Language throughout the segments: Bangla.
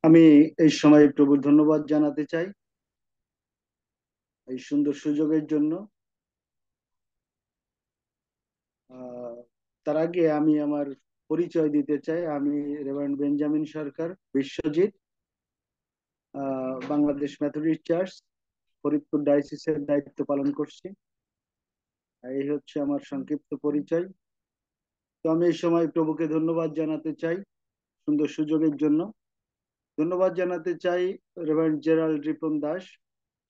আমি এই সময় প্রভুর ধন্যবাদ জানাতে চাই এই সুন্দর সুযোগের জন্য। আহ, তার আগে আমি আমার পরিচয় দিতে চাই। আমি রেভারেন্ড বেঞ্জামিন সরকার, বিশ্বজিৎ, বাংলাদেশ মেথডিস্ট চার্চ ফরিদপুর ডায়োসিসের দায়িত্ব পালন করছি। এই হচ্ছে আমার সংক্ষিপ্ত পরিচয়। তো আমি এই সময় প্রভুকে ধন্যবাদ জানাতে চাই সুন্দর সুযোগের জন্য। ধন্যবাদ জানাতে চাই রেভারেন্ড জেরাল্ড রিপন দাস,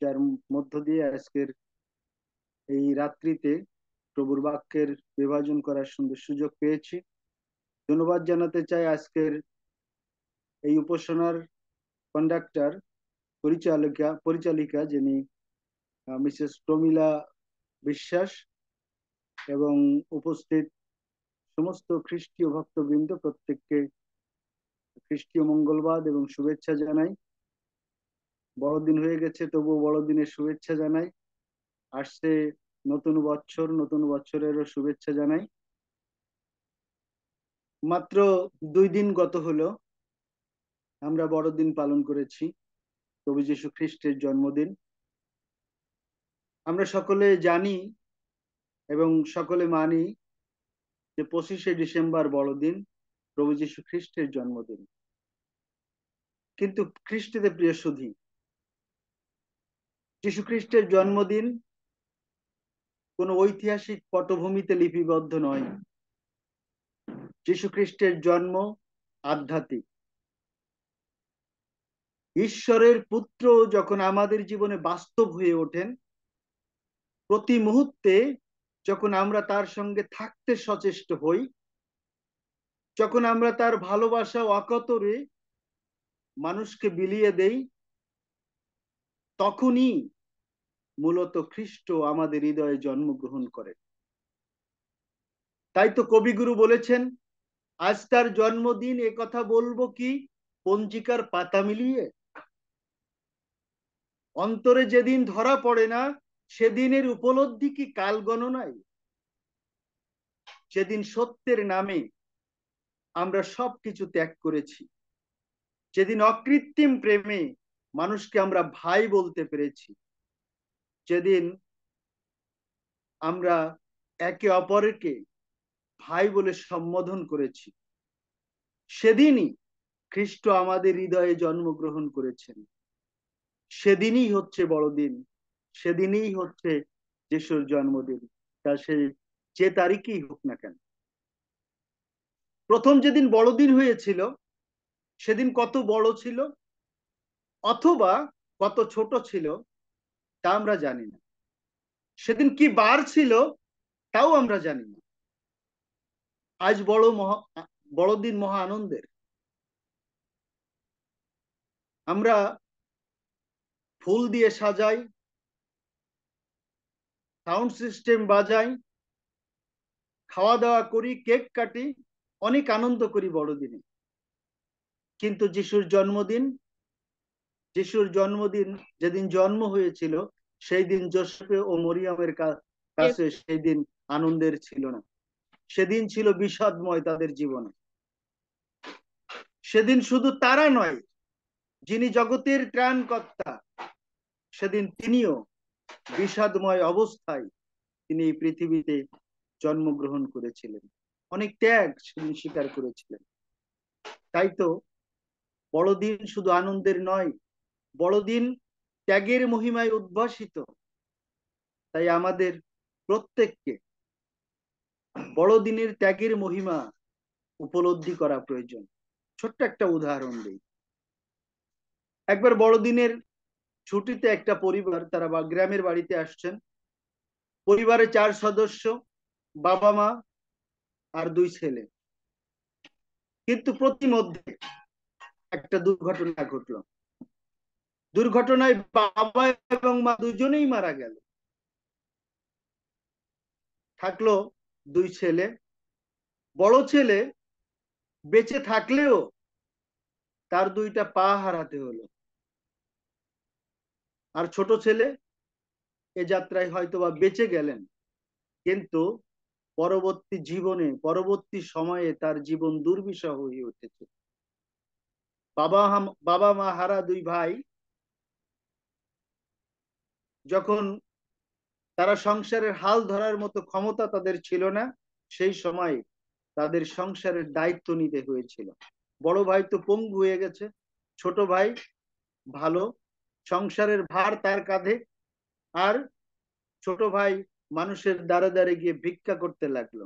যার মধ্য দিয়ে আজকের এই রাত্রিতে প্রভুর বাক্যের বিভাজন করার সুন্দর সুযোগ পেয়েছি। ধন্যবাদ জানাতে চাই আজকের এই উপাসনার কন্ডাক্টর, পরিচালিকা যিনি মিসেস প্রমীলা বিশ্বাস, এবং উপস্থিত সমস্ত খ্রিস্টীয় ভক্তবৃন্দ, প্রত্যেককে খ্রিস্টীয় মঙ্গলবাদ এবং শুভেচ্ছা জানাই। বড়দিন হয়ে গেছে, তবুও বড়দিনের শুভেচ্ছা জানাই। আসছে নতুন বছর, নতুন বছরেরও শুভেচ্ছা জানাই। মাত্র 2 দিন গত হলো আমরা বড়দিন পালন করেছি, প্রভু যীশু খ্রিস্টের জন্মদিন। আমরা সকলে জানি এবং সকলে মানি যে 25শে ডিসেম্বর বড়দিন, প্রভু যীশু খ্রিস্টের জন্মদিন। কিন্তু খ্রিস্টীয় প্রিয় সুধী, যীশু খ্রিস্টের জন্মদিন কোনো ঐতিহাসিক পটভূমিতে লিপিবদ্ধ নয়। যীশু খ্রিস্টের জন্ম আধ্যাত্মিক। ঈশ্বরের পুত্র যখন আমাদের জীবনে বাস্তব হয়ে ওঠেন, প্রতি মুহূর্তে যখন আমরা তার সঙ্গে থাকতে সচেষ্ট হই, যখন আমরা তার ভালোবাসা অকাতরে মানুষকে বিলিয়ে দেই, তখনই মূলত খ্রিস্ট আমাদের হৃদয়ে জন্মগ্রহণ করে। তাই তো কবিগুরু বলেছেন, আজ তার জন্মদিন, এ কথা বলবো কি পঞ্জিকার পাতা মিলিয়ে। অন্তরে যেদিন ধরা পড়ে না, সেদিনের উপলব্ধি কি কাল গণনায়। যেদিন সত্যের নামে আমরা সবকিছু ত্যাগ করেছি, যেদিন অকৃত্রিম প্রেমে মানুষকে আমরা ভাই বলতে পেরেছি, যেদিন আমরা একে অপরকে ভাই বলে সম্বোধন করেছি, সেদিনই খ্রিস্ট আমাদের হৃদয়ে জন্মগ্রহণ করেছেন। সেদিনই হচ্ছে বড়দিন, সেদিনই হচ্ছে যিশুর জন্মদিন। তা সে যে তারিখেই হোক না কেন। প্রথম যেদিন বড়দিন হয়েছিল, সেদিন কত বড় ছিল অথবা কত ছোট ছিল তা আমরা জানি না। সেদিন কি বার ছিল তাও আমরা জানি না। আজ বড়দিন মহা আনন্দের। আমরা ফুল দিয়ে সাজাই, সাউন্ড সিস্টেম বাজাই, খাওয়া দাওয়া করি, কেক কাটি, অনেক আনন্দ করি বড়দিনে। কিন্তু যিশুর জন্মদিন যেদিন জন্ম হয়েছিল, সেই দিন যোসেফ ও মরিয়মের কাছে সেই দিন আনন্দের ছিল না। সেদিন ছিল বিষাদময় তাদের জীবনে। সেদিন শুধু তারা নয়, যিনি জগতের ত্রাণকর্তা, সেদিন তিনিও বিষাদময় অবস্থায় তিনি এই পৃথিবীতে জন্মগ্রহণ করেছিলেন। অনেক ত্যাগ সেদিন স্বীকার করেছিলেন। তাই তো বড়দিন শুধু আনন্দের নয়, বড়দিন ত্যাগের মহিমায় উদ্ভাসিত। তাই আমাদের প্রত্যেককে বড়দিনের ত্যাগের মহিমা উপলব্ধি করা প্রয়োজন। ছোট্ট একটা উদাহরণ দিই। একবার বড়দিনের ছুটিতে একটা পরিবার, তারা গ্রামের বাড়িতে আসছেন। পরিবারে 4 সদস্য, বাবা মা আর 2 ছেলে। কিন্তু প্রতিমধ্যে একটা দুর্ঘটনা ঘটলো। দুর্ঘটনায় বাবা এবং মা দুজনেই মারা গেল। থাকলো 2 ছেলে। বড় ছেলে বেঁচে থাকলেও তার 2টা পা হারাতে হলো। আর ছোট ছেলে এ যাত্রায় হয়তোবা বেঁচে গেলেন, কিন্তু পরবর্তী সময়ে তার জীবন দুর্বিষহ হয়ে উঠেছে। বাবা মা হারা দুই ভাই যখন তারা সংসারের হাল ধরার মতো ক্ষমতা তাদের ছিল না, সেই সময় তাদের সংসারের দায়িত্ব নিতে হয়েছিল। বড় ভাই তো পঙ্গু হয়ে গেছে, ছোট ভাই ভালো, সংসারের ভার তার কাঁধে। আর ছোট ভাই মানুষের দ্বারে দ্বারে গিয়ে ভিক্ষা করতে লাগলো।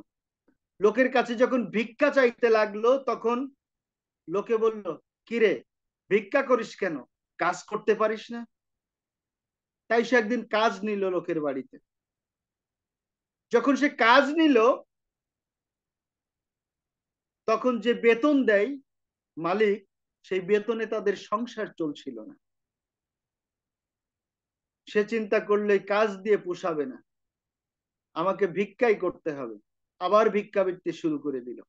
লোকের কাছে যখন ভিক্ষা চাইতে লাগলো, তখন লোকে বলল, কিরে ভিক্ষা করিস কেন, কাজ করতে পারিস না? তাই সে একদিন কাজ নিল লোকের বাড়িতে। যখন সে কাজ নিল, তখন যে বেতন দেয় মালিক, সেই বেতনে তাদের সংসার চলছিল না। সে চিন্তা করলে কাজ দিয়ে পোষাবে না, আমাকে ভিক্ষাই করতে হবে। আবার ভিক্ষাবৃত্তি শুরু করে দিল।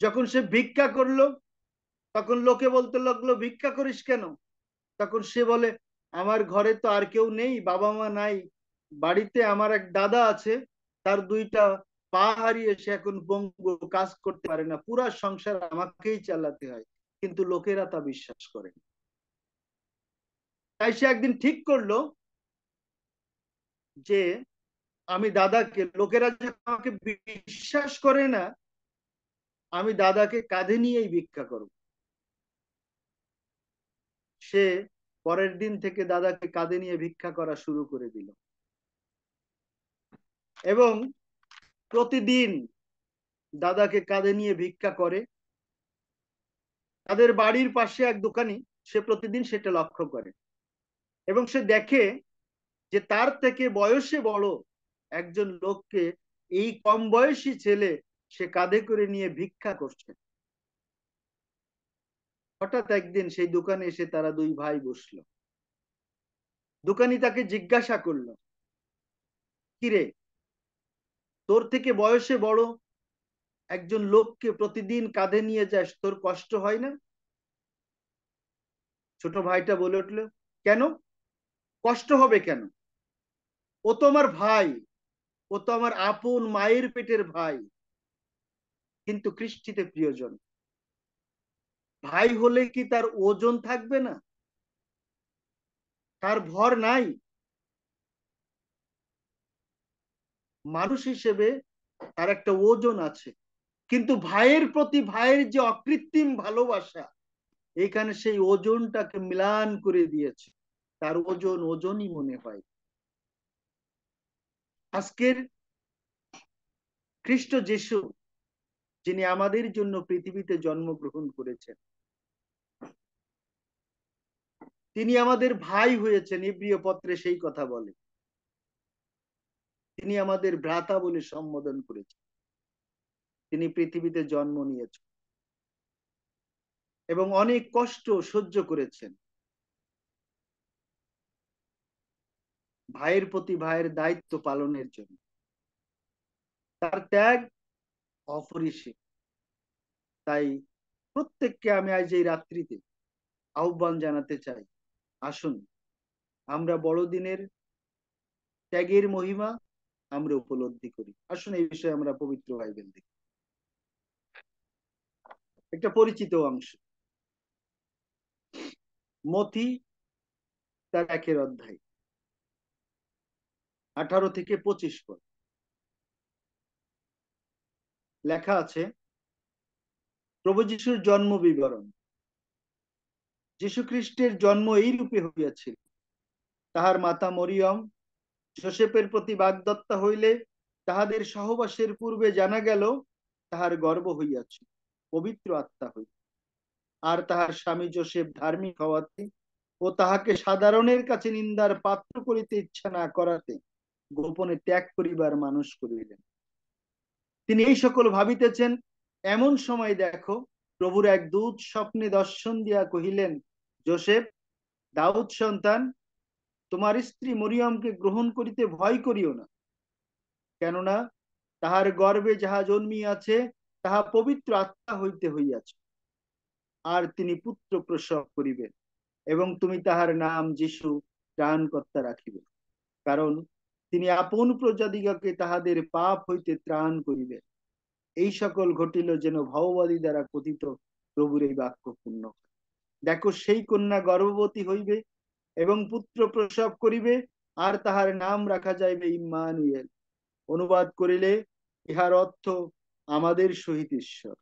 যখন সে ভিক্ষা করলো, তখন লোকে বলতে লাগলো, ভিক্ষা করিস কেন? তখন সে বলে, আমার ঘরে তো আর কেউ নেই, বাবা মা নাই, বাড়িতে আমার এক দাদা আছে, তার দুইটা পা হারিয়ে সে এখন পঙ্গু, কাজ করতে পারে না, পুরা সংসার আমাকেই চালাতে হয়। কিন্তু লোকেরা তা বিশ্বাস করে না। তাই সে একদিন ঠিক করলো যে আমি দাদাকে, লোকেরা যখন আমাকে বিশ্বাস করে না, আমি দাদাকে কাঁধে নিয়েই ভিক্ষা করব। সে পরের দিন থেকে দাদাকে কাঁধে নিয়ে ভিক্ষা করা শুরু করে দিল, এবং প্রতিদিন দাদাকে কাঁধে নিয়ে ভিক্ষা করে। তাদের বাড়ির পাশে এক দোকানি, সে প্রতিদিন সেটা লক্ষ্য করে, এবং সে দেখে যে তার থেকে বয়সে বড় একজন লোককে এই কম বয়সী ছেলে সে কাঁধে করে নিয়ে ভিক্ষা করছে। হঠাৎ একদিন সেই দোকানে এসে তারা দুই ভাই বসলো। দোকানি তাকে জিজ্ঞাসা করলো, কিরে, তোর থেকে বয়সে বড় একজন লোককে প্রতিদিন কাঁধে নিয়ে যাস, তোর কষ্ট হয় না? ছোট ভাইটা বলে উঠলো, কেন, কষ্ট হবে কেন? ও তো আমার ভাই, ও তো আমার আপন মায়ের পেটের ভাই, কিন্তু কৃষ্টিতে প্রিয়জন। ভাই হলে কি তার ওজন থাকবে না? তার ভর নাই? মানুষ হিসেবে তার একটা ওজন আছে, কিন্তু ভাইয়ের প্রতি ভাইয়ের যে অকৃত্রিম ভালোবাসা, এখানে সেই ওজনটাকে মিলান করে দিয়েছে। তার ওজন ওজনই মনে হয়। আজকের খ্রিস্ট যিশু, যিনি আমাদের জন্য পৃথিবীতে জন্মগ্রহণ করেছেন, তিনি আমাদের ভাই হয়েছেন। ইব্রিয় পত্রে সেই কথা বলে, তিনি আমাদের ভ্রাতা বলে সম্বোধন করেছেন। তিনি পৃথিবীতে জন্ম নিয়েছেন এবং অনেক কষ্ট সহ্য করেছেন ভাইয়ের প্রতি ভাইয়ের দায়িত্ব পালনের জন্য। তার ত্যাগ অপরিসীম। তাই প্রত্যেককে আমি আজ এই রাত্রিতে আহ্বান জানাতে চাই, আসুন আমরা বড়দিনের ত্যাগের মহিমা আমরা উপলব্ধি করি। আসুন এই বিষয়ে আমরা পবিত্র বাইবেল দেখি। একটা পরিচিত অংশ, মথি তার 1 অধ্যায় 18 থেকে 25 পদ লেখা আছে, প্রভু যিশুর জন্ম বিবরণ। যীশু খ্রিস্টের জন্ম এই রূপে হইয়াছিল। তাহার মাতা মরিয়ম যোসেফের প্রতি বাগদত্তা হইলে তাহাদের সহবাসের পূর্বে জানা গেল তাহার গর্ভ হইয়াছে পবিত্র আত্মা হইতে। আর তাহার স্বামী যোসেফ ধার্মিক হওয়াতে ও তাহাকে সাধারণের কাছে নিন্দার পাত্র করিতে ইচ্ছা না করাতে গোপনে ত্যাগ করিবার মানুষ করিলেন। তিনি এই সকল ভাবিতেছেন, এমন সময় দেখো, প্রভুর এক দূত স্বপ্নে দর্শন দিয়া কহিলেন, যোসেফ, দাউদ সন্তান, তোমার স্ত্রী মরিয়মকে গ্রহণ করিতে ভয় করিও না, কেননা তাহার গর্ভে যাহা জন্মিয়াছে তাহা পবিত্র আত্মা হইতে হইয়াছে। আর তিনি পুত্র প্রসব করিবেন, এবং তুমি তাহার নাম যিশু, ত্রাণকর্তা রাখিবে, কারণ তিনি আপন প্রজাদিগকে তাহাদের পাপ হইতে ত্রাণ করিবেন। এই সকল ঘটিল যেন ভাববাদী দ্বারা কথিত প্রভুর এই বাক্য পূর্ণ হয়। দেখো, সেই কন্যা গর্ভবতী হইবে এবং পুত্র প্রসব করিবে, আর তাহার নাম রাখা যাইবে ইম্মানুয়েল। অনুবাদ করিলে ইহার অর্থ আমাদের সহিত ঈশ্বর।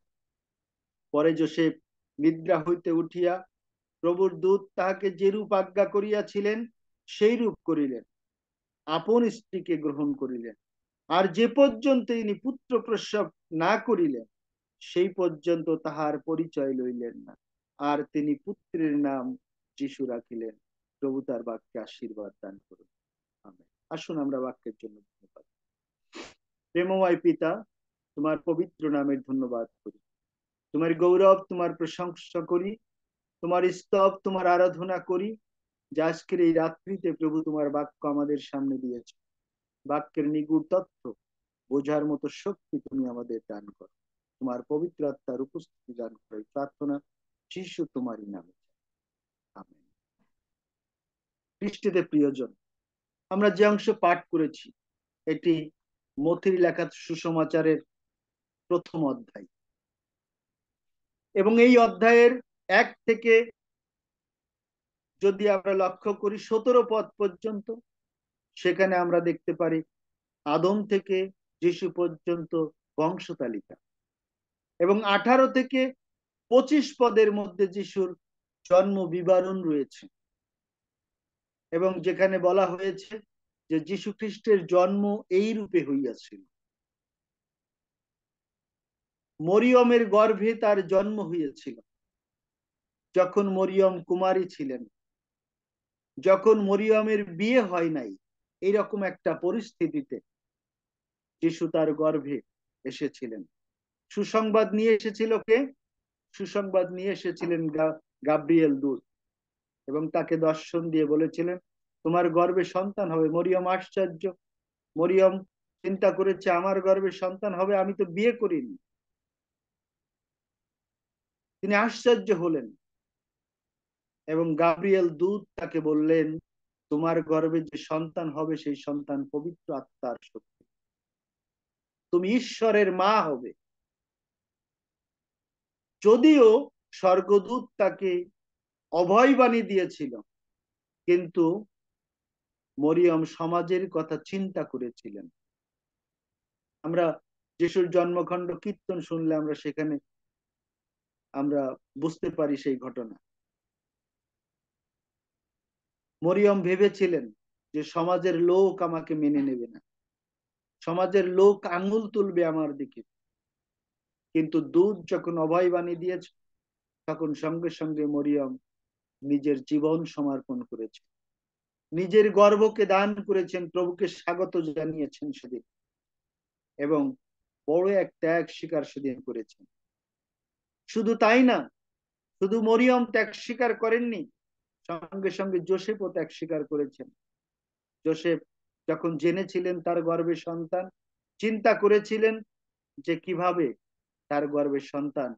পরে যোসেফ নিদ্রা হইতে উঠিয়া প্রভুর দূত তাহাকে যেরূপ আজ্ঞা করিয়াছিলেন সেই রূপ করিলেন, আপন স্ত্রীকে গ্রহণ করিলেন। আর যে পর্যন্ত তিনি পুত্র প্রসব না করিলেন সেই পর্যন্ত তাহার পরিচয় লইলেন না। আর তিনি পুত্রের নাম যিশু রাখিলেন। প্রভু তার বাক্যে আশীর্বাদ দান করুন। আমেন। আসুন আমরা বাক্যের জন্য ধন্যবাদ। প্রেমময় পিতা, তোমার পবিত্র নামের ধন্যবাদ করি, তোমার গৌরব, তোমার প্রশংসা করি, তোমার স্তব, তোমার আরাধনা করি, যে আজকের এই রাত্রিতে প্রভু তোমার বাক্য আমাদের সামনে দিয়েছে। বাক্যের নিগুড় তথ্য বোঝার মতো শক্তি তুমি আমাদের দান করো। তোমার পবিত্র আত্মার উপস্থিতি দান করো, প্রার্থনা যিশু তোমারই নামে। আমেন। খ্রিস্টে প্রিয়জন, আমরা যে অংশ পাঠ করেছি এটি মথির লেখা সুসমাচারের প্রথম অধ্যায়, এবং এই অধ্যায়ের 1 থেকে যদি আমরা লক্ষ্য করি 17 পদ পর্যন্ত, সেখানে আমরা দেখতে পারি আদম থেকে যিশু পর্যন্ত বংশ তালিকা, এবং 18 থেকে 25 পদের মধ্যে যিশুর জন্ম বিবরণ রয়েছে, এবং যেখানে বলা হয়েছে যে যিশু খ্রিস্টের জন্ম এই রূপে হইয়াছিল। মরিয়মের গর্ভে তার জন্ম হইয়াছিল, যখন মরিয়ম কুমারী ছিলেন, যখন মরিয়মের বিয়ে হয় নাই, এইরকম একটা পরিস্থিতিতে যিশু তার গর্ভে এসেছিলেন। সুসংবাদ নিয়ে এসেছিল কে? সুসংবাদ নিয়ে এসেছিলেন গাব্রিয়েল দূত, এবং তাকে দর্শন দিয়ে বলেছিলেন তোমার গর্ভে সন্তান হবে। মরিয়ম আশ্চর্য, মরিয়ম চিন্তা করেছে আমার গর্ভে সন্তান হবে, আমি তো বিয়ে করিনি। তিনি আশ্চর্য হলেন, এবং গাব্রিয়েল দূত তাকে বললেন তোমার গর্ভে যে সন্তান হবে সেই সন্তান পবিত্র আত্মার শক্তি, তুমি ঈশ্বরের মা হবে। যদিও স্বর্গদূত তাকে অভয় বাণী দিয়েছিল, কিন্তু মরিয়ম সমাজের কথা চিন্তা করেছিলেন। আমরা যিশুর জন্মখণ্ড কীর্তন শুনলে আমরা সেখানে আমরা বুঝতে পারি সেই ঘটনা। মরিয়ম ভেবেছিলেন যে সমাজের লোক আমাকে মেনে নেবে না, সমাজের লোক আঙুল তুলবে আমার দিকে, কিন্তু দূত যখন অভয় বাণী দিয়েছে তখন সঙ্গে সঙ্গে মরিয়ম নিজের জীবন সমর্পণ করেছে, নিজের গর্ভকে দান করেছেন, প্রভুকে স্বাগত জানিয়েছেন সেদিন, এবং বড় এক ত্যাগ স্বীকার সেদিন করেছেন। শুধু তাই না, শুধু মরিয়ম ত্যাগ স্বীকার করেননি, সঙ্গে সঙ্গে যোসেফও ত্যাগ স্বীকার করেছেন। যোসেফ যখন জেনেছিলেন তার গর্ভে সন্তান, চিন্তা করেছিলেন যে কিভাবে তার গর্ভে সন্তান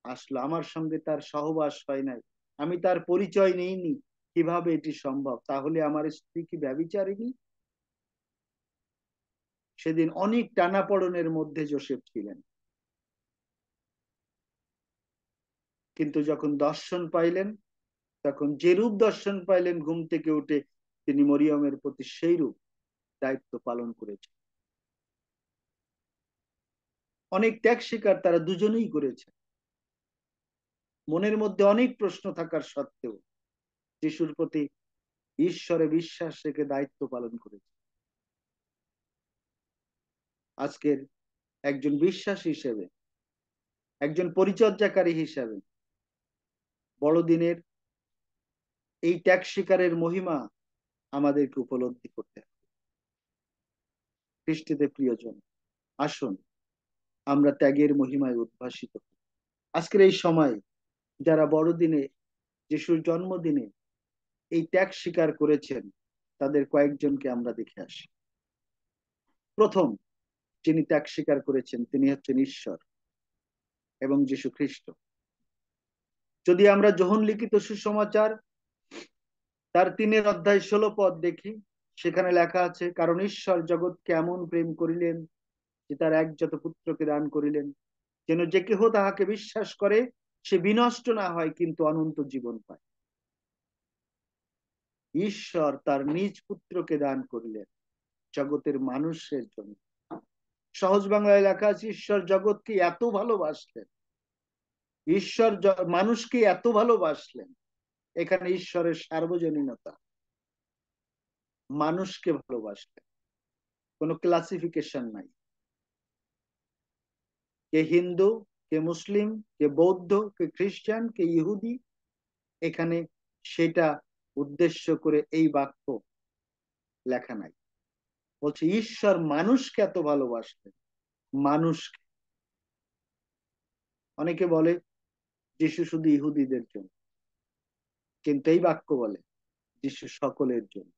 আসলো, আমার সঙ্গে তার সহবাস হয় নাই, আমি তার পরিচয় নেইনি, কিভাবে এটি সম্ভব? তাহলে আমার স্ত্রী কি ব্যভিচারিণী? সেদিন অনেক টানাপড়নের মধ্যে যোসেফ ছিলেন, কিন্তু যখন দর্শন পাইলেন, তখন যে রূপ দর্শন পাইলেন, ঘুম থেকে উঠে তিনি মরিয়মের প্রতি সেই রূপ দায়িত্ব পালন করেছেন। অনেক ত্যাগ স্বীকার তারা দুজনেই করেছে, মনের মধ্যে অনেক প্রশ্ন থাকার সত্ত্বেও যিশুর প্রতি ঈশ্বরে বিশ্বাস রেখে দায়িত্ব পালন করেছে। আজকের একজন বিশ্বাসী হিসেবে, একজন পরিচর্যাকারী হিসেবে বড়দিনের এই ত্যাগ স্বীকারের মহিমা আমাদেরকে উপলব্ধি করতে হবে। খ্রিস্টীতে প্রিয়জন, আসুন আমরা ত্যাগের মহিমায় উদ্ভাসিত হই। আজকের এই সময় যারা বড়দিনে, যিশুর জন্মদিনে এই ত্যাগ স্বীকার করেছেন, তাদের কয়েকজনকে আমরা দেখে আসি। প্রথম যিনি ত্যাগ স্বীকার করেছেন তিনি হচ্ছেন ঈশ্বর এবং যীশু খ্রিস্ট। যদি আমরা যোহন লিখিত সুসমাচার তার 3 অধ্যায় 16 পদ দেখি, সেখানে লেখা আছে কারণ ঈশ্বর জগৎকে এমন প্রেম করিলেন যে তার একজাত পুত্রকে দান করিলেন, যেন যে কেহ তাহাকে বিশ্বাস করে সে বিনষ্ট না হয় কিন্তু অনন্ত জীবন পায়। ঈশ্বর তার নিজ পুত্রকে দান করলেন জগতের মানুষের জন্য। সহজ বাংলায় লেখা আছে, ঈশ্বর জগৎকে এত ভালোবাসলেন, ঈশ্বর মানুষকে এত ভালোবাসলেন। এখানে ঈশ্বরের সার্বজনীনতা, মানুষকে ভালোবাসলেন, কোনো ক্লাসিফিকেশন নাই, কে হিন্দু, কে মুসলিম, কে বৌদ্ধ, কে খ্রিস্টান, কে ইহুদি, এখানে সেটা উদ্দেশ্য করে এই বাক্য লেখা নাই। বলছে ঈশ্বর মানুষকে এত ভালোবাসলেন, মানুষকে। অনেকে বলে যিশু শুধু ইহুদিদের জন্য, কিন্তু এই বাক্য বলে যিশু সকলের জন্য।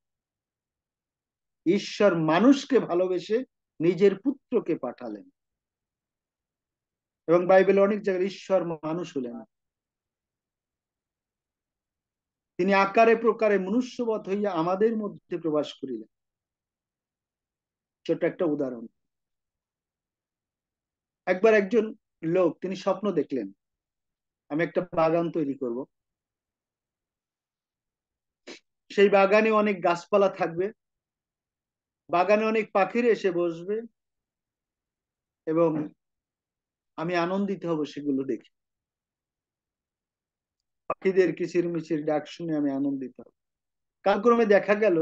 ঈশ্বর মানুষকে ভালোবেসে নিজের পুত্রকে পাঠালেন। এবং বাইবেলে অনেক জায়গায় ঈশ্বর মানুষ হলেন, তিনি আকারে প্রকারে মনুষ্যবৎ হইয়া আমাদের মধ্যে প্রবাস করিলেন। ছোট একটা উদাহরণ, একবার একজন লোক তিনি স্বপ্ন দেখলেন, আমি একটা বাগান তৈরি করব, সেই বাগানে অনেক গাছপালা থাকবে, বাগানে অনেক পাখির এসে বসবে এবং আমি আনন্দিত হব সেগুলো দেখে, পাখিদের কিচিরমিচির ডাক শুনে আমি আনন্দিত হব। কালক্রমে দেখা গেল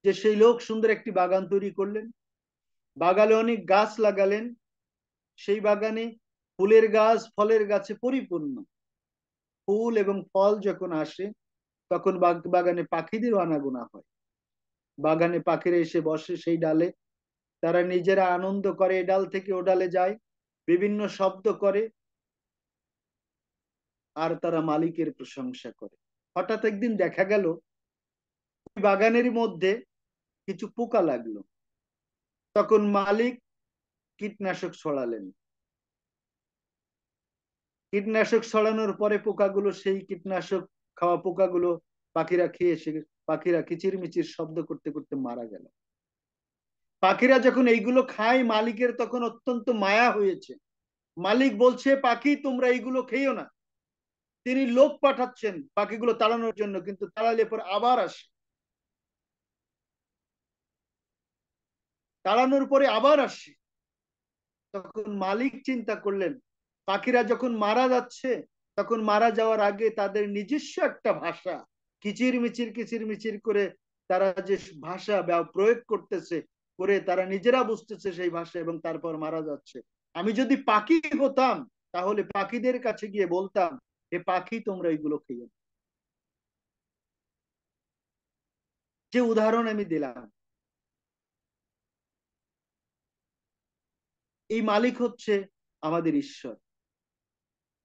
যে সেই লোক সুন্দর একটি বাগান তৈরি করলেন, বাগানে অনেক গাছ লাগালেন, সেই বাগানে ফুলের গাছ ফলের গাছে পরিপূর্ণ। ফুল এবং ফল যখন আসে তখন বাগানে পাখিদের আনাগোনা হয়, বাগানে পাখিরা এসে বসে সেই ডালে, তারা নিজেরা আনন্দ করে, এ ডাল থেকে ও ডালে যায়, বিভিন্ন শব্দ করে আর তারা মালিকের প্রশংসা করে। হঠাৎ একদিন দেখা গেল বাগানের মধ্যে কিছু পোকা লাগলো, তখন মালিক কীটনাশক ছড়ালেন। কীটনাশক ছড়ানোর পরে পোকাগুলো, সেই কীটনাশক খাওয়া পোকাগুলো পাখিরা খেয়ে এসে পাখিরা কিচিরমিচির শব্দ করতে করতে মারা গেল। পাখিরা যখন এইগুলো খায় মালিকের তখন অত্যন্ত মায়া হয়েছে। মালিক বলছে পাখি তোমরা এইগুলো খেয়েও না। তিনি লোক পাঠাচ্ছেন পাখিগুলো তাড়ানোর জন্য, কিন্তু তাড়ালে পর আবার আসে, তাড়ানোর পরে আবার আসে। তখন মালিক চিন্তা করলেন পাখিরা যখন মারা যাচ্ছে, তখন মারা যাওয়ার আগে তাদের নিজস্ব একটা ভাষা, কিচিরমিচির কিচিরমিচির করে তারা যে ভাষা প্রয়োগ করতেছে, করে তারা নিজেরা বুঝতেছে সেই ভাষা, এবং তারপর মারা যাচ্ছে। আমি যদি পাখি হতাম তাহলে পাখিদের কাছে গিয়ে বলতাম, এ পাখি তোমরা এইগুলো খেয়ে। যে উদাহরণ আমি দিলাম, এই মালিক হচ্ছে আমাদের ঈশ্বর,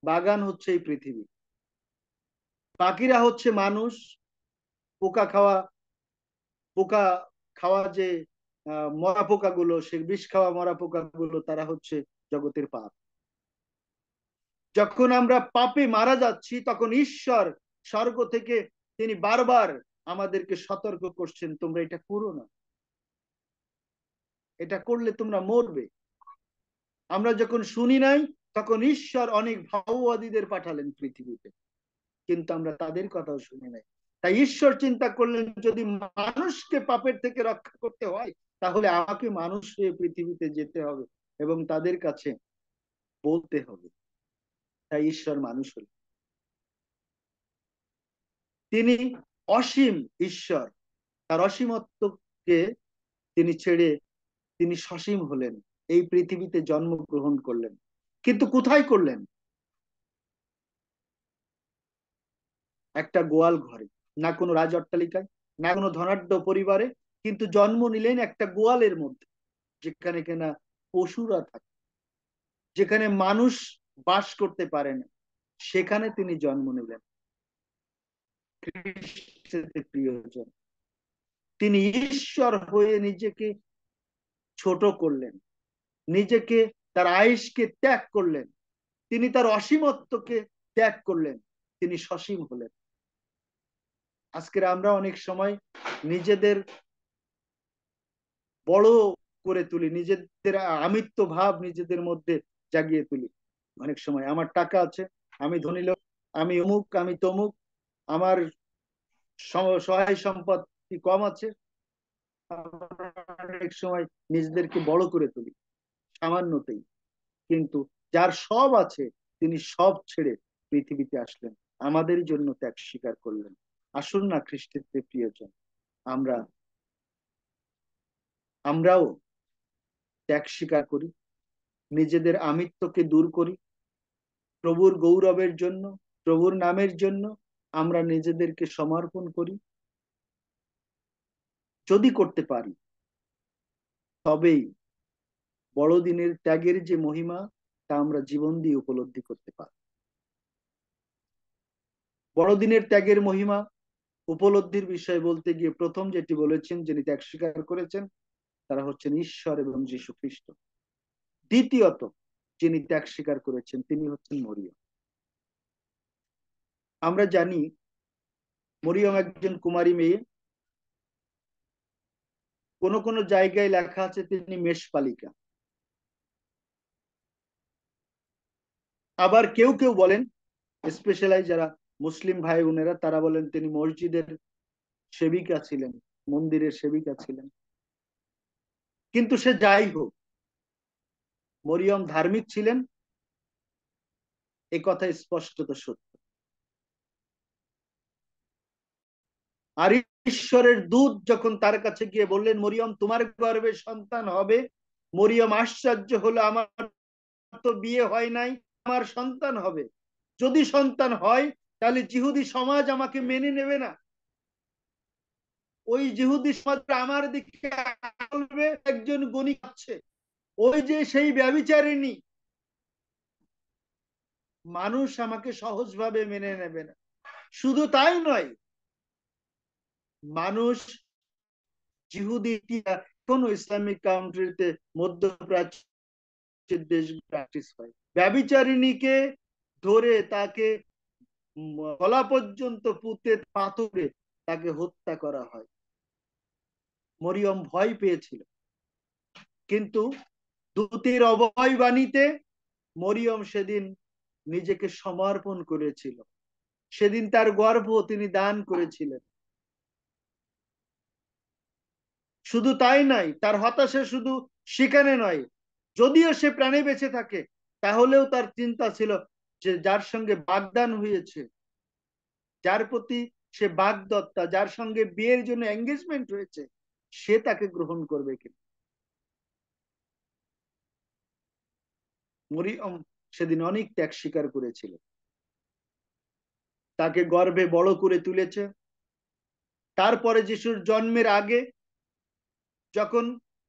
বাগান হচ্ছে এই পৃথিবী, পাখিরা হচ্ছে মানুষ, পোকা খাওয়া, পোকা খাওয়া যে মরা পোকা গুলো, সে বিষ খাওয়া মরা পোকা গুলো, তারা হচ্ছে জগতের পাপ। যখন আমরা পাপে মারা যাচ্ছি তখন ঈশ্বর স্বর্গ থেকে তিনি বারবার আমাদেরকে সতর্ক করছেন, তোমরা এটা করো না, এটা করলে তোমরা মরবে। আমরা যখন শুনি নাই তখন ঈশ্বর অনেক ভাববাদীদের পাঠালেন পৃথিবীতে, কিন্তু আমরা তাদের কথাও শুনি নাই। তাই ঈশ্বর চিন্তা করলেন যদি মানুষকে পাপের থেকে রক্ষা করতে হয় তাহলে আমাকে মানুষ হয়ে পৃথিবীতে যেতে হবে এবং তাদের কাছে বলতে হবে। তাই ঈশ্বর মানুষ হলেন, তিনি অসীম ঈশ্বর, তার অসীমত্বকে তিনি ছেড়ে তিনি সসীম হলেন, এই পৃথিবীতে জন্মগ্রহণ করলেন। কিন্তু কোথায় করলেন? একটা গোয়াল ঘরে, না কোনো রাজ অট্টালিকায়, না কোনো ধনাঢ্য পরিবারে, কিন্তু জন্ম নিলেন একটা গোয়ালের মধ্যে, যেখানে কিনা পশুরা থাকে, যেখানে মানুষ বাস করতে পারে না, সেখানে তিনি জন্ম নিলেন। খ্রিস্টের প্রিয়জন, তিনি ঈশ্বর হয়ে নিজেকে ছোট করলেন, নিজেকে, তার আয়েশকে ত্যাগ করলেন, তিনি তার অসীমত্বকে ত্যাগ করলেন, তিনি সসীম হলেন। আজকের আমরা অনেক সময় নিজেদের বড় করে তুলি, নিজেদের আমিত্ব ভাব নিজেদের মধ্যে জাগিয়ে তুলি। অনেক সময় আমার টাকা আছে, আমি ধনী লোক, আমি অমুক, আমি তমুক, আমার সহায় সম্পত্তি কম আছে। অনেক সময় নিজেদেরকে বড় করে তুলি সামান্যতেই, কিন্তু যার সব আছে তিনি সব ছেড়ে পৃথিবীতে আসলেন, আমাদের জন্য ত্যাগ স্বীকার করলেন। আসুন না খ্রিস্টীয় প্রিয়জন, আমরা আমরাও ত্যাগ স্বীকার করি, নিজেদের আমিত্বকে দূর করি, প্রভুর গৌরবের জন্য, প্রভুর নামের জন্য আমরা নিজেদেরকে সমর্পণ করি। যদি করতে পারি তবেই বড়দিনের ত্যাগের যে মহিমা তা আমরা জীবন দিয়ে উপলব্ধি করতে পারি। বড়দিনের ত্যাগের মহিমা উপলব্ধির বিষয় বলতে গিয়ে প্রথম যেটি বলেছেন, যিনি ত্যাগ স্বীকার করেছেন তারা হচ্ছেন ঈশ্বর এবং যীশু খ্রিস্ট। দ্বিতীয়ত যিনি ত্যাগ স্বীকার করেছেন তিনি হচ্ছেন মরিয়ম। আমরা জানি মরিয়ম একজন কুমারী মেয়ে, কোন কোন জায়গায় লেখা আছে তিনি মেষপালিকা। আবার কেউ কেউ বলেন, স্পেশালি যারা মুসলিম ভাই বোনেরা, তারা বলেন তিনি মসজিদের সেবিকা ছিলেন, মন্দিরের সেবিকা ছিলেন। কিন্তু সে যাই হোক, মরিয়ম ধার্মিক ছিলেন, এ কথা স্পষ্টত সত্য। আর ঈশ্বরের দূত যখন তার কাছে গিয়ে বললেন, মরিয়ম তোমার গর্ভে সন্তান হবে, মরিয়ম আশ্চর্য হলো, আমার তো বিয়ে হয় নাই, আমার সন্তান হবে, যদি সন্তান হয় তাহলে জিহুদি সমাজ আমাকে মেনে নেবে না, ওই জিহুদি সমাজ আমার দিকে বলবে একজন গণিক আছে, ওই যে সেই ব্যভিচারিণী, মানুষ আমাকে সহজভাবে মেনে নেবে না। শুধু তাই নয়, মানুষ জিহুদি কোন ইসলামিক কান্ট্রিতে, মধ্যপ্রাচ্যের দেশ প্র্যাকটিস হয়, ব্যভিচারিণীকে ধরে তাকে গলা পর্যন্ত পুঁতে পাথরে তাকে হত্যা করা হয়। মরিয়ম ভয় পেয়েছিল, কিন্তু দূতের অভয় বাণীতে মরিয়ম সেদিন নিজেকে সমর্পণ করেছিল, সেদিন তার গর্ভ তিনি দান করেছিলেন। শুধু তাই নয়, তার হতাশা শুধু সেখানে নয়, যদিও সে প্রাণে বেঁচে থাকে তাহলেও তার চিন্তা ছিল যে যার সঙ্গে বাগদান হয়েছে, যার প্রতি সে বাগদত্তা, যার সঙ্গে বিয়ের জন্য এঙ্গেজমেন্ট হয়েছে, সে তাকে গ্রহণ করবে কিনা। মরিয়ম সেদিন অনেক ত্যাগ স্বীকার করেছিল, তাকে গর্ভে বড় করে তুলেছে। তারপরে যিশুর জন্মের আগে যখন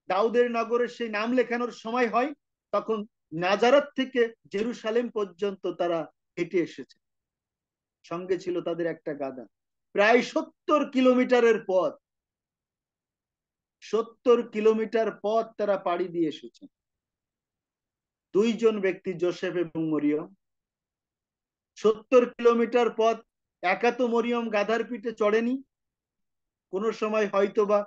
দাউদের নগরের সেই নাম লেখানোর সময় হয়, তখন নাজারত থেকে জেরুসালেম পর্যন্ত তারা হেঁটে এসেছে, সঙ্গে ছিল তাদের একটা গাধা। প্রায় 70 কিলোমিটারের পথ, 70 কিলোমিটার পথ তারা পাড়ি দিয়ে এসেছে। দুইজন ব্যক্তি, যোসেফ এবং মরিয়ম। 70 কিলোমিটার পথ একা তো মরিয়ম গাধার পিঠে চড়েনি, কোন সময় হয়তোবা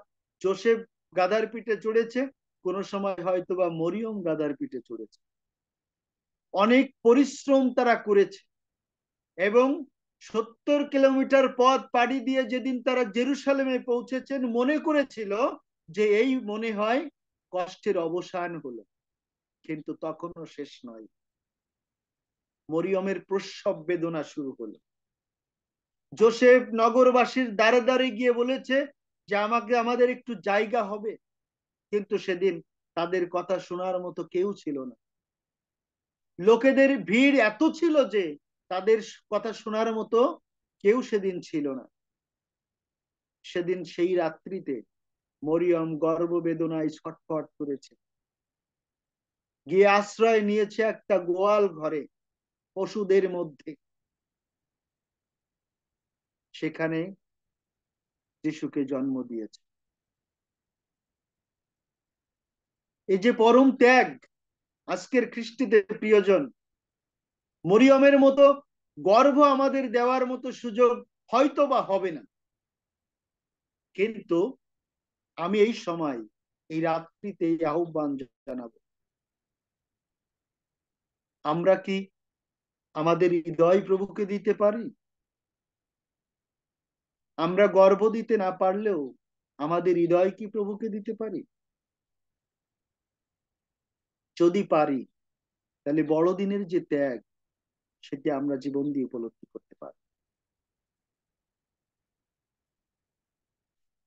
যোসেফ গাধার পিঠে চড়েছে, কোন সময় হয়তোবা মরিয়ম গাধার পিঠে চড়েছে। অনেক পরিশ্রম তারা করেছে, এবং 70 কিলোমিটার পথ পাড়ি দিয়ে যেদিন তারা জেরুসালেমে পৌঁছেছেন, মনে করেছিল যে এই মনে হয় কষ্টের অবসান হলো, কিন্তু তখনও শেষ নয়। মরিয়মের প্রসব বেদনা শুরু হলো। যোসেফ নগরবাসীর দ্বারে দ্বারে গিয়ে বলেছে যে আমাদের একটু জায়গা হবে, কিন্তু সেদিন তাদের কথা শোনার মতো কেউ ছিল না। লোকেদের ভিড় এত ছিল যে তাদের কথা শোনার মতো কেউ সেদিন ছিল না। সেদিন সেই রাত্রিতে মরিয়ম গর্ভবেদনায় ছটফট করেছে, গিয়ে আশ্রয় নিয়েছে একটা গোয়াল ঘরে, পশুদের মধ্যে। সেখানে যিশুকে জন্ম দিয়েছে। এই যে পরম ত্যাগ, আজকের খ্রিস্টীদের প্রিয়জন, মরিয়মের মতো গর্ভ আমাদের দেওয়ার মতো সুযোগ হয়তো বা হবে না, কিন্তু আমি এই সময়, এই রাত্রিতে এই আহ্বান জানাবো, আমরা কি আমাদের হৃদয় প্রভুকে দিতে পারি? আমরা গর্ভ দিতে না পারলেও আমাদের হৃদয় কি প্রভুকে দিতে পারি? যদি পারি, তাহলে বড়দিনের যে ত্যাগ, সেটি আমরা জীবন দিয়ে উপলব্ধি করতে পারি।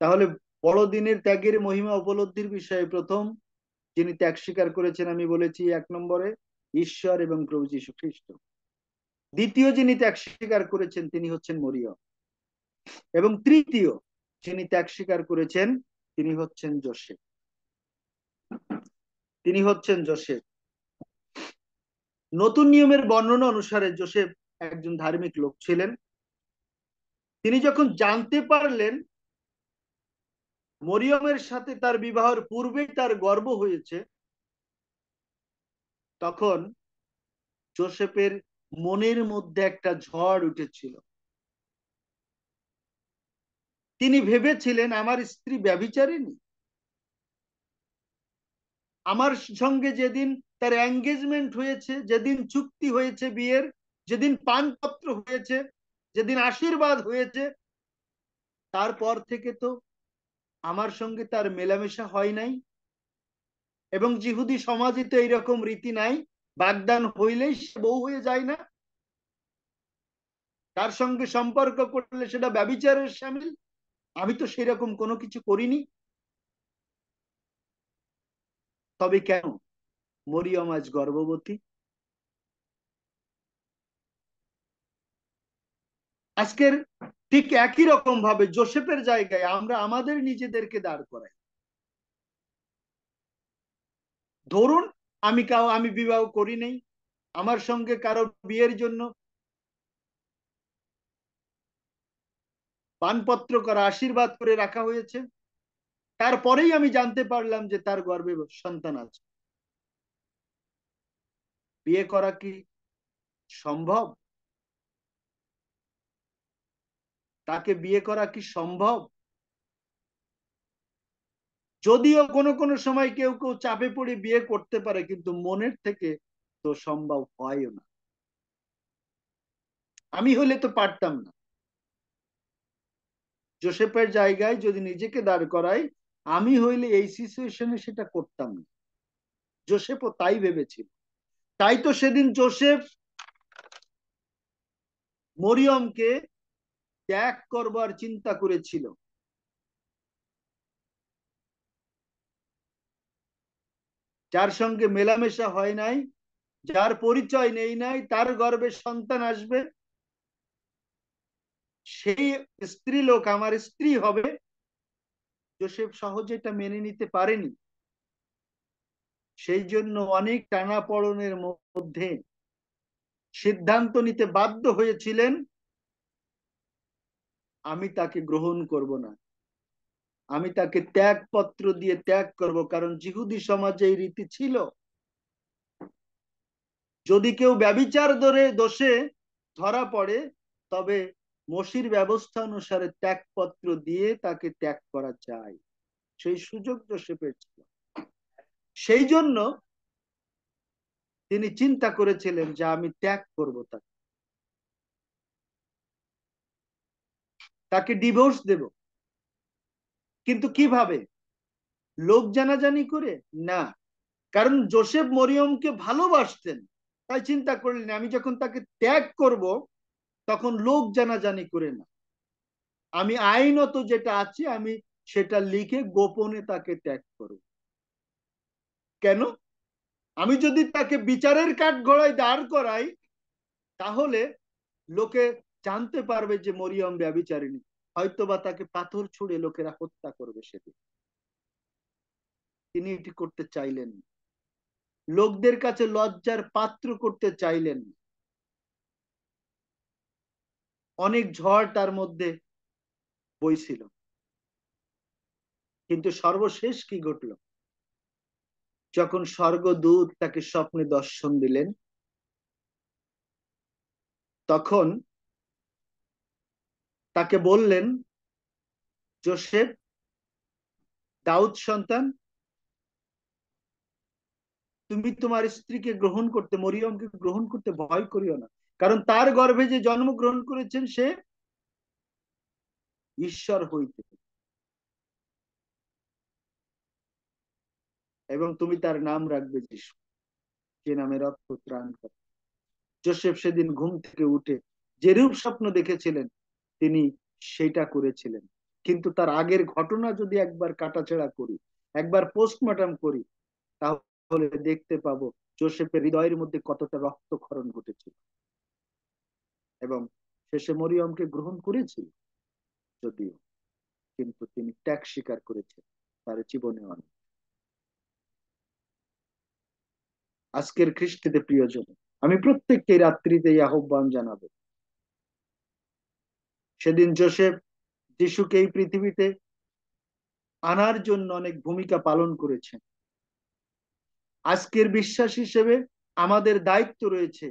তাহলে বড়দিনের ত্যাগের মহিমা উপলব্ধির বিষয়ে প্রথম যিনি ত্যাগ স্বীকার করেছেন, আমি বলেছি 1 নম্বরে ঈশ্বর এবং প্রভু যীশু খ্রিস্ট। দ্বিতীয় যিনি ত্যাগ স্বীকার করেছেন তিনি হচ্ছেন মরিয়ম। এবং তৃতীয় যিনি ত্যাগ স্বীকার করেছেন তিনি হচ্ছেন যোসেফ। তিনি হচ্ছেন যোসেফ। নতুন নিয়মের বর্ণনা অনুসারে যোসেফ একজন ধার্মিক লোক ছিলেন। তিনি যখন জানতে পারলেন মরিয়মের সাথে তার বিবাহের পূর্বেই তার গর্ভ হয়েছে, তখন যোসেফের মনের মধ্যে একটা ঝড় উঠেছিল। তিনি ভেবেছিলেন আমার স্ত্রী ব্যভিচারিণী। আমার সঙ্গে যেদিন তার এঙ্গেজমেন্ট হয়েছে, যেদিন চুক্তি হয়েছে বিয়ের, যেদিন পানপত্র হয়েছে, যেদিন আশীর্বাদ হয়েছে, তারপর থেকে তো আমার সঙ্গে তার মেলামেশা হয় নাই। এবং জিহুদি সমাজে তো এইরকম রীতি নাই, বাগদান হইলেই সে বউ হয়ে যায় না, তার সঙ্গে সম্পর্ক করলে সেটা ব্যভিচারের শামিল। আমি তো সেরকম কোনো কিছু করিনি। তবে কেন মরিয়ম আজ গর্ভবতী? আজকের ঠিক একই রকম ভাবে যোসেফের জায়গায় আমরা আমাদের নিজেদেরকে দাঁড় করাই। ধরুন আমি বিবাহ করি নাই, আমার সঙ্গে কারো বিয়ের জন্য পানপত্র করা, আশীর্বাদ করে রাখা হয়েছে, তারপরেই আমি জানতে পারলাম যে তার গর্ভে সন্তান আছে। বিয়ে করা কি সম্ভব? তাকে বিয়ে করা কি সম্ভব? যদিও কোনো কোনো সময় কেউ কেউ চাপে পড়ে বিয়ে করতে পারে, কিন্তু মনের থেকে তো সম্ভব হয় না। আমি হলে তো পারতাম না। জোসেফের জায়গায় যদি নিজেকে দাঁড় করাই, আমি হইলে এই সিচুয়েশনে সেটা করতাম না। জোসেফও তাই ভেবেছিল। তাই তো সেদিন জোসেফ মরিয়মকে ত্যাগ করবার চিন্তা করেছিল। যার সঙ্গে মেলামেশা হয় নাই, যার পরিচয় নেই নাই, তার গর্ভে সন্তান আসবে, সেই স্ত্রী লোক আমার স্ত্রী হবে, জোসেফ সহজে এটা মেনে নিতে পারেনি। সেই জন্য অনেক টানাপোড়েনের মধ্যে সিদ্ধান্ত নিতে বাধ্য হয়েছিলেন, আমি তাকে গ্রহণ করব না, আমি তাকে ত্যাগপত্র দিয়ে ত্যাগ করব। কারণ জিহুদি সমাজে এই রীতি ছিল, যদি কেউ ব্যভিচার দোষে ধরা পড়ে, তবে মসির ব্যবস্থা অনুসারে ত্যাগপত্র দিয়ে তাকে ত্যাগ করা যায়। সেই সুযোগ জোসেফের ছিল। সেই জন্য তিনি চিন্তা করেছিলেন যে আমি ত্যাগ করব, তাকে ডিভোর্স দেব। কিন্তু কিভাবে? লোক জানাজানি করে না। কারণ জোসেফ মরিয়মকে ভালোবাসতেন। তাই চিন্তা করলেন আমি যখন তাকে ত্যাগ করব, তখন লোক জানাজানি করে না, আমি আইনত যেটা আছে আমি সেটা লিখে গোপনে তাকে ত্যাগ করব। কেন? আমি যদি তাকে বিচারের কাঠগড়ায় দাঁড় করাই, তাহলে লোকে জানতে পারবে যে মরিয়ম ব্যভিচারিণী, হয়তোবা তাকে পাথর ছুঁড়ে লোকেরা হত্যা করবে সেদিন। তিনি এটি করতে চাইলেন, লোকদের কাছে লজ্জার পাত্র করতে চাইলেন। অনেক ঝড় তার মধ্যে বইছিল, কিন্তু সর্বশেষ কি ঘটল? যখন স্বর্গদূত তাকে স্বপ্নে দর্শন দিলেন, তখন তাকে বললেন, যোসেফ, দাউদ সন্তান, তুমি তোমার স্ত্রীকে গ্রহণ করতে, মরিয়মকে গ্রহণ করতে ভয় করিও না। কারণ তার গর্ভে যে জন্মগ্রহণ করেছেন সে ঈশ্বর হইতে, এবং তুমি তার নাম রাখবে যিশু, যে নামের অর্থ ত্রাণকর্তা। যোসেফ সেদিন ঘুম থেকে উঠে যে রূপ স্বপ্ন দেখেছিলেন তিনি সেটা করেছিলেন। কিন্তু তার আগের ঘটনা যদি একবার কাটাছেড়া করি, একবার পোস্টমর্টম করি, তাহলে দেখতে পাবো যোসেফের হৃদয়ের মধ্যে কতটা রক্তক্ষরণ ঘটেছিল। এবং শেষে মরিয়মকে গ্রহণ করেছিল যদিও, কিন্তু তিনি ত্যাগ স্বীকার করেছেন তার জীবনে অনেক। আজকের খ্রিস্টীতে প্রিয়জন, আমি প্রত্যেককে রাত্রিতে এই আহ্বান জানাবো। সেদিন যোসেফ যিশুকে এই পৃথিবীতে আনার জন্য অনেক ভূমিকা পালন করেছেন। আজকের বিশ্বাস হিসেবে আমাদের দায়িত্ব রয়েছে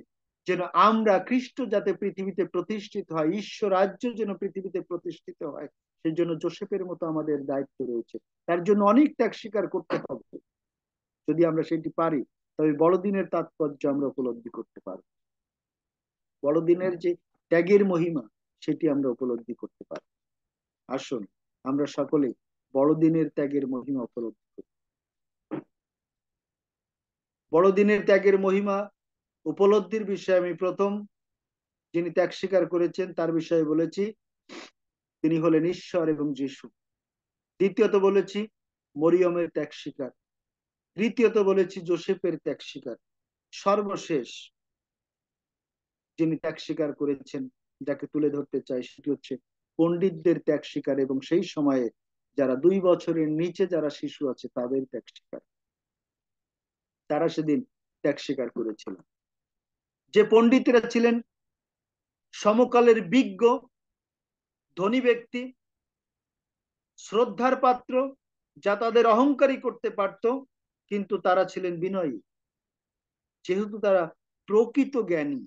যেন আমরা খ্রিস্ট যাতে পৃথিবীতে প্রতিষ্ঠিত হয়, ঈশ্বর রাজ্য যেন পৃথিবীতে প্রতিষ্ঠিত হয়, সেই জন্য যোসেফের মতো আমাদের দায়িত্ব রয়েছে। তার জন্য অনেক ত্যাগ স্বীকার করতে হবে। যদি আমরা সেটি পারি তবে বড়দিনের তাৎপর্য আমরা উপলব্ধি করতে পারব। বড়দিনের যে ত্যাগের মহিমা সেটি আমরা উপলব্ধি করতে পারব। আসুন আমরা সকলে বড়দিনের ত্যাগের মহিমা উপলব্ধি করি। বড়দিনের ত্যাগের মহিমা উপলব্ধির বিষয়ে আমি প্রথম যিনি ত্যাগ স্বীকার করেছেন তার বিষয়ে বলেছি, তিনি হলেন ঈশ্বর এবং যিশু। দ্বিতীয়ত বলেছি মরিয়মের ত্যাগ স্বীকার। তৃতীয়ত বলেছি যোসেফের ত্যাগ স্বীকার। সর্বশেষ যিনি ত্যাগ স্বীকার করেছেন, যাকে তুলে ধরতে চাই, সেটি হচ্ছে পণ্ডিতদের ত্যাগ স্বীকার, এবং সেই সময়ে যারা 2 বছরের নিচে যারা শিশু আছে তাদের ত্যাগ স্বীকার। তারা সেদিন ত্যাগ স্বীকার করেছিলেন। যে পণ্ডিতরা ছিলেন সমকালের বিজ্ঞ ধনী ব্যক্তি, শ্রদ্ধার পাত্র, যা তাদের অহংকারী করতে পারত, কিন্তু তারা ছিলেন বিনয়ী, যেহেতু তারা প্রকৃত জ্ঞানী।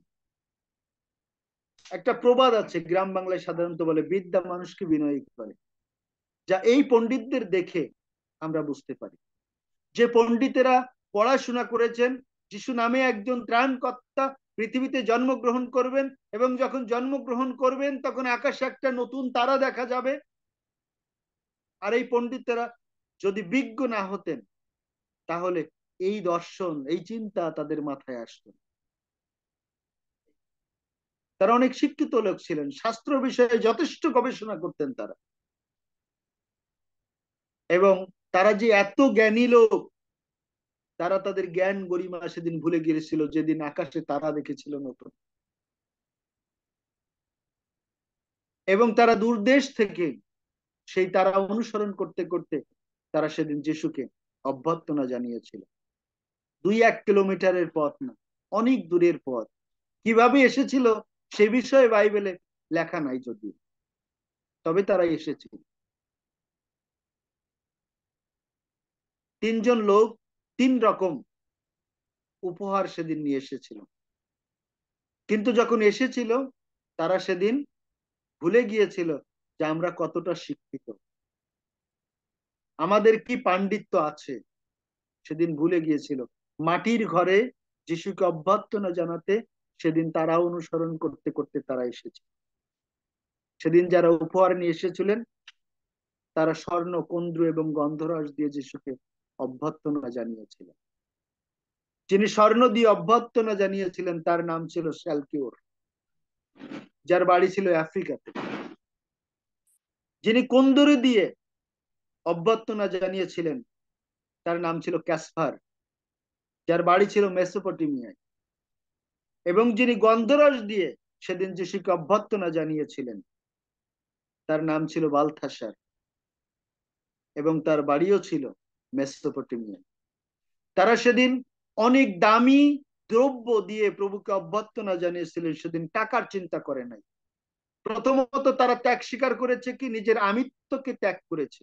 একটা প্রবাদ আছে গ্রাম বাংলায় সাধারণত বলে, বিদ্যা মানুষকে বিনয়ী করে, যা এই পণ্ডিতদের দেখে আমরা বুঝতে পারি। যে পণ্ডিতেরা পড়াশোনা করেছেন, যিশু নামে একজন ত্রাণকর্তা পৃথিবীতে জন্মগ্রহণ করবেন, এবং যখন জন্মগ্রহণ করবেন তখন আকাশে একটা নতুন তারা দেখা যাবে, আর এই পণ্ডিতেরা যদি বিজ্ঞ না হতেন তাহলে এই দর্শন, এই চিন্তা তাদের মাথায় আসতো। তারা অনেক শিক্ষিত লোক ছিলেন, শাস্ত্র বিষয়ে যথেষ্ট গবেষণা করতেন তারা, এবং তারা যে এত জ্ঞানী লোক, তারা তাদের জ্ঞান গরিমা সেদিন ভুলে গিয়েছিল যেদিন আকাশে তারা দেখেছিল নতুন। এবং তারা দূরদেশ থেকে সেই তারা অনুসরণ করতে করতে তারা সেদিন যিশুকে অভ্যর্থনা জানিয়েছিল। 2-1 কিলোমিটারের পথ না, অনেক দূরের পথ। কিভাবে এসেছিল সে বিষয়ে বাইবেলে লেখা নাই যদিও, তবে তারা এসেছিল। 3 জন লোক 3 রকম উপহার সেদিন নিয়ে এসেছিল, কিন্তু যখন এসেছিল তারা সেদিন ভুলে গিয়েছিল যে আমরা কতটা শিক্ষিত, আমাদের কি পাণ্ডিত্য আছে, সেদিন ভুলে গিয়েছিল। মাটির ঘরে যিশুকে অভ্যর্থনা জানাতে সেদিন তারা অনুসরণ করতে করতে তারা এসেছে। সেদিন যারা উপহার নিয়ে এসেছিলেন তারা স্বর্ণ, কুন্দ্র এবং গন্ধরস দিয়ে যিশুকে অভ্যর্থনা জানিয়েছিলেন। যিনি স্বর্ণ দিয়ে অভ্যর্থনা জানিয়েছিলেন তার নাম ছিল শ্যালকিওর, যার বাড়ি ছিল আফ্রিকাতে। যিনি কুন্দরী দিয়ে অভ্যর্থনা জানিয়েছিলেন তার নাম ছিল ক্যাসপার, যার বাড়ি ছিল মেসোপটেমিয়ায়। এবং যিনি গন্ধরস দিয়ে সেদিন যিশুকে অভ্যর্থনা জানিয়েছিলেন তার নাম ছিল বালথাসার, এবং তার বাড়িও ছিল মেসোপটেমিয়ায়। তারা সেদিন অনেক দামি দ্রব্য দিয়ে প্রভুকে অভ্যর্থনা জানিয়েছিলেন, সেদিন টাকার চিন্তা করে নাই। প্রথমত তারা ত্যাগ স্বীকার করেছে কি, নিজের আমিত্বকে ত্যাগ করেছে।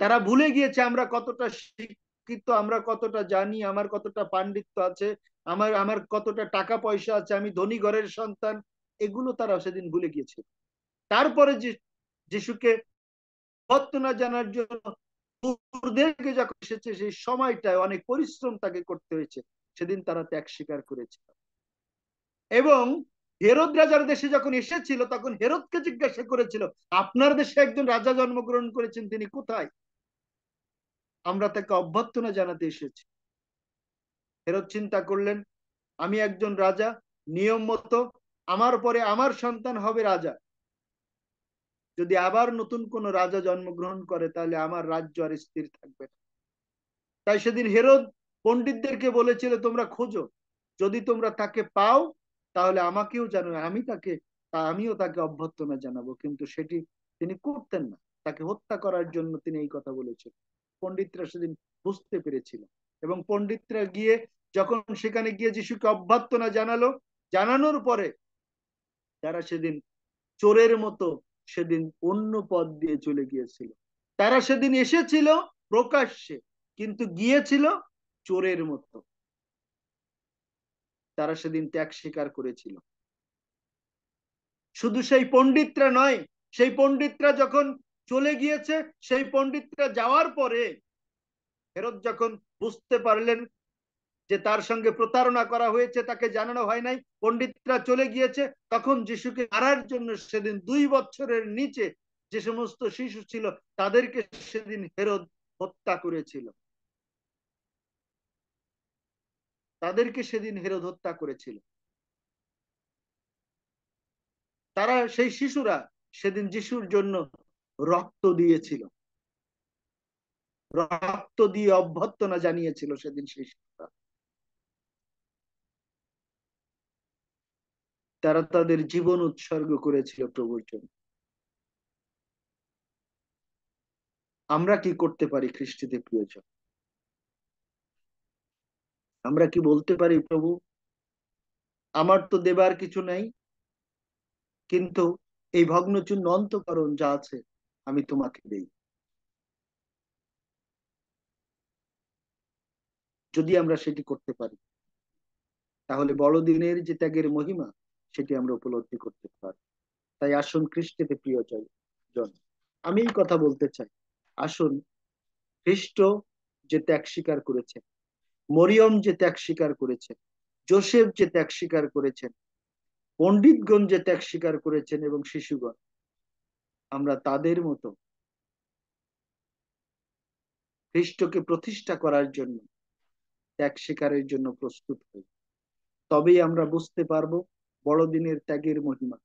তারা ভুলে গিয়েছে আমরা কতটা শিক্ষিত, আমরা কতটা জানি, আমার কতটা পাণ্ডিত্য আছে, আমার আমার কতটা টাকা পয়সা আছে, আমি ধনী ঘরের সন্তান, এগুলো তারা সেদিন ভুলে গিয়েছে। তারপরে যিশুকে অভ্যর্থনা জানার জন্য দূরদেশে যখন এসেছে সেই সময়টায় অনেক পরিশ্রম তাকে করতে হয়েছে, সেদিন তারা ত্যাগ স্বীকার করেছে। এবং হেরোদ রাজার দেশে যখন এসেছিল তখন হেরোদকে জিজ্ঞাসা করেছিল, আপনার দেশে একজন রাজা জন্মগ্রহণ করেছেন, তিনি কোথায়? আমরা তাকে অভ্যর্থনা জানাতে এসেছি। হেরোদ চিন্তা করলেন, আমি একজন রাজা, নিয়ম মতো আমার পরে আমার সন্তান হবে রাজা। যদি আবার নতুন কোন রাজা জন্মগ্রহণ করে তাহলে আমার রাজ্য আর স্থির থাকবে না। তাই সেদিন হেরোদ পণ্ডিতদেরকে বলেছিল, তোমরা খোঁজো, যদি তোমরা তাকে পাও তাহলে আমাকেও জানাবে, আমিও তাকে অভ্যর্থনা জানাবো। কিন্তু সেটি তিনি করতেন না, তাকে হত্যা করার জন্য তিনি এই কথা বলেছেন। পণ্ডিতরা সেদিন বুঝতে পেরেছিল, এবং পণ্ডিতরা গিয়ে যখন সেখানে গিয়ে যিশুকে অভ্যর্থনা জানালো, জানানোর পরে তারা সেদিন চোরের মতো সেদিন অন্য পথ দিয়ে চলে গিয়েছিল। তারা সেদিন এসেছিল প্রকাশ্যে, কিন্তু গিয়েছিল চোরের মতো। তারা সেদিন ত্যাগ স্বীকার করেছিল। শুধু সেই পণ্ডিতরা নয়, সেই পণ্ডিতরা যখন চলে গিয়েছে, সেই পণ্ডিতরা যাওয়ার পরে হেরোদ যখন বুঝতে পারলেন যে তার সঙ্গে প্রতারণা করা হয়েছে, তাকে জানানো হয় নাই, পণ্ডিতরা চলে গিয়েছে, তখন যিশুকে মারার জন্য সেদিন 2 বছরের নিচে যে সমস্ত শিশু ছিল তাদেরকে সেদিন হেরোদ হত্যা করেছিল। তাদেরকে সেদিন হেরোদ হত্যা করেছিল। তারা, সেই শিশুরা সেদিন যিশুর জন্য রক্ত দিয়েছিল, রক্ত দিয়ে অভ্যর্থনা জানিয়েছিল সেদিন সেই শিশুরা। তারা তাদের জীবন উৎসর্গ করেছিল প্রভুর জন্য। আমরা কি করতে পারি খ্রিস্টীদের প্রিয়জন? আমরা কি বলতে পারি, প্রভু আমার তো দেবার কিছু নাই, কিন্তু এই ভগ্নচূর্ণ অন্তঃকরণ যা আছে আমি তোমাকে দেই? যদি আমরা সেটি করতে পারি তাহলে বড়দিনের যে ত্যাগের মহিমা সেটি আমরা উপলব্ধি করতে পারি। তাই আসুন খ্রিস্টীতে প্রিয়জন, আমি এই কথা বলতে চাই, আসুন খ্রিস্ট যে ত্যাগ স্বীকার করেছেন, মরিয়ম যে ত্যাগ স্বীকার করেছেন, যোসেফ যে ত্যাগ স্বীকার করেছেন, পণ্ডিতগণ যে ত্যাগ স্বীকার করেছেন, এবং শিশুগণ, আমরা তাদের মতো খ্রিস্টকে প্রতিষ্ঠা করার জন্য ত্যাগ স্বীকারের জন্য প্রস্তুত হই। তবেই আমরা বুঝতে পারবো বড়দিনের ত্যাগের মহিমা,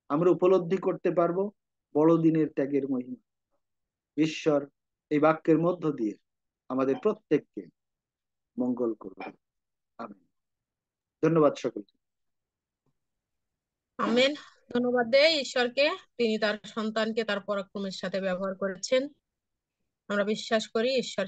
আমরা উপলব্ধি করতে পারবো বড়দিনের ত্যাগের মহিমা। ঈশ্বর এই বাক্যের মধ্য দিয়ে আমাদের প্রত্যেককে মঙ্গল করুন। আমেন। ধন্যবাদ সকলকে। আমেন। ধন্যবাদ দেই ঈশ্বরকে, তিনি তার সন্তানকে তার পরাক্রমের সাথে ব্যবহার করেছেন। আমরা বিশ্বাস করি ঈশ্বর